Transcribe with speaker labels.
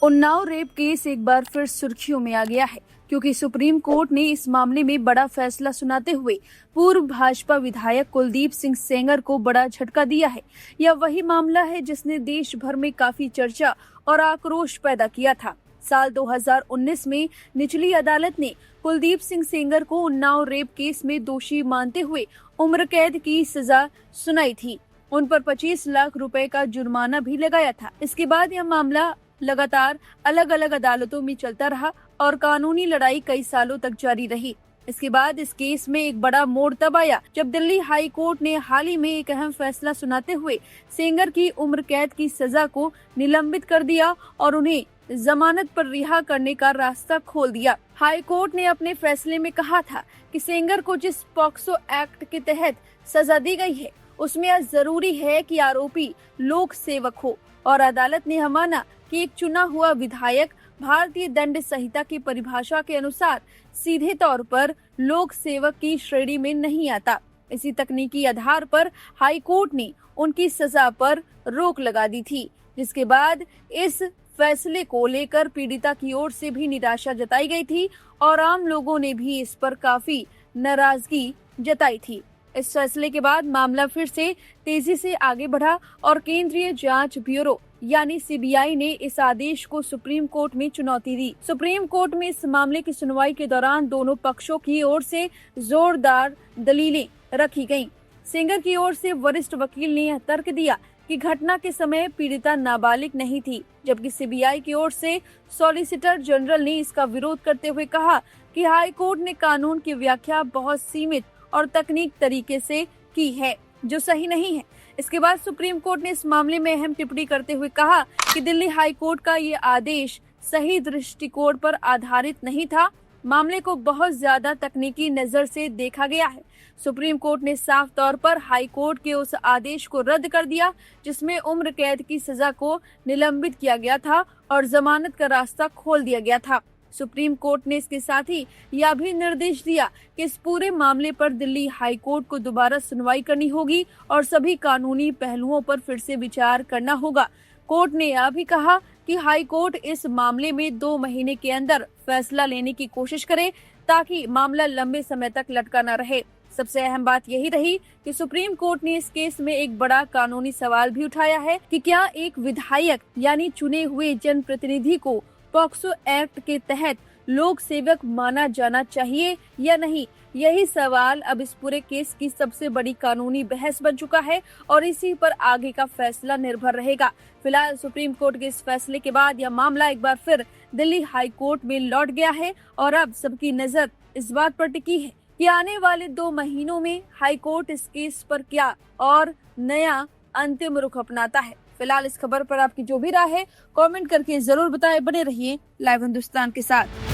Speaker 1: Unnao rape case एक बार फिर सुर्खियों में आ गया है, क्योंकि सुप्रीम कोर्ट ने इस मामले में बड़ा फैसला सुनाते हुए पूर्व भाजपा विधायक कुलदीप सिंह सेंगर को बड़ा झटका दिया है। यह वही मामला है जिसने देश भर में काफी चर्चा और आक्रोश पैदा किया था। साल 2019 में निचली अदालत ने कुलदीप सिंह सेंगर को उन्नाव रेप केस में दोषी मानते हुए उम्र कैद की सजा सुनाई थी। उन पर 25 लाख रुपए का जुर्माना भी लगाया था। इसके बाद यह मामला लगातार अलग अलग अदालतों में चलता रहा और कानूनी लड़ाई कई सालों तक जारी रही। इसके बाद इस केस में एक बड़ा मोड़ तब आया जब दिल्ली हाई कोर्ट ने हाल ही में एक अहम फैसला सुनाते हुए सेंगर की उम्र कैद की सजा को निलंबित कर दिया और उन्हें जमानत पर रिहा करने का रास्ता खोल दिया। हाई कोर्ट ने अपने फैसले में कहा था कि सेंगर को जिस पॉक्सो एक्ट के तहत सजा दी गई है उसमें यह जरूरी है कि आरोपी लोक सेवक हो, और अदालत ने माना कि एक चुना हुआ विधायक भारतीय दंड संहिता की परिभाषा के अनुसार सीधे तौर पर लोक सेवक की श्रेणी में नहीं आता। इसी तकनीकी आधार पर हाई कोर्ट ने उनकी सजा पर रोक लगा दी थी, जिसके बाद इस फैसले को लेकर पीड़िता की ओर से भी निराशा जताई गई थी और आम लोगों ने भी इस पर काफी नाराजगी जताई थी। इस फैसले के बाद मामला फिर से तेजी से आगे बढ़ा और केंद्रीय जांच ब्यूरो यानी सीबीआई ने इस आदेश को सुप्रीम कोर्ट में चुनौती दी। सुप्रीम कोर्ट में इस मामले की सुनवाई के दौरान दोनों पक्षों की ओर से जोरदार दलीलें रखी गईं। सेंगर की ओर से वरिष्ठ वकील ने यह तर्क दिया कि घटना के समय पीड़िता नाबालिग नहीं थी, जबकि सीबीआई की ओर से सॉलिसिटर जनरल ने इसका विरोध करते हुए कहा कि हाई कोर्ट ने कानून की व्याख्या बहुत सीमित और तकनीक तरीके से की है, जो सही नहीं है। इसके बाद सुप्रीम कोर्ट ने इस मामले में अहम टिप्पणी करते हुए कहा कि दिल्ली हाई कोर्ट का ये आदेश सही दृष्टिकोण पर आधारित नहीं था। मामले को बहुत ज्यादा तकनीकी नजर से देखा गया है। सुप्रीम कोर्ट ने साफ तौर पर हाई कोर्ट के उस आदेश को रद्द कर दिया जिसमें उम्र कैद की सजा को निलंबित किया गया था और जमानत का रास्ता खोल दिया गया था। सुप्रीम कोर्ट ने इसके साथ ही यह भी निर्देश दिया कि इस पूरे मामले पर दिल्ली हाई कोर्ट को दोबारा सुनवाई करनी होगी और सभी कानूनी पहलुओं पर फिर से विचार करना होगा। कोर्ट ने यह भी कहा कि हाई कोर्ट इस मामले में 2 महीने के अंदर फैसला लेने की कोशिश करे ताकि मामला लंबे समय तक लटका न रहे। सबसे अहम बात यही रही कि सुप्रीम कोर्ट ने इस केस में एक बड़ा कानूनी सवाल भी उठाया है कि क्या एक विधायक यानी चुने हुए जनप्रतिनिधि को पॉक्सो एक्ट के तहत लोक सेवक माना जाना चाहिए या नहीं। यही सवाल अब इस पूरे केस की सबसे बड़ी कानूनी बहस बन चुका है और इसी पर आगे का फैसला निर्भर रहेगा। फिलहाल सुप्रीम कोर्ट के इस फैसले के बाद यह मामला एक बार फिर दिल्ली हाई कोर्ट में लौट गया है और अब सबकी नजर इस बात पर टिकी है कि आने वाले 2 महीनों में हाई कोर्ट इस केस पर क्या और नया अंतिम रुख अपनाता है। फिलहाल इस खबर पर आपकी जो भी राय है कमेंट करके जरूर बताएं। बने रहिए लाइव हिंदुस्तान के साथ।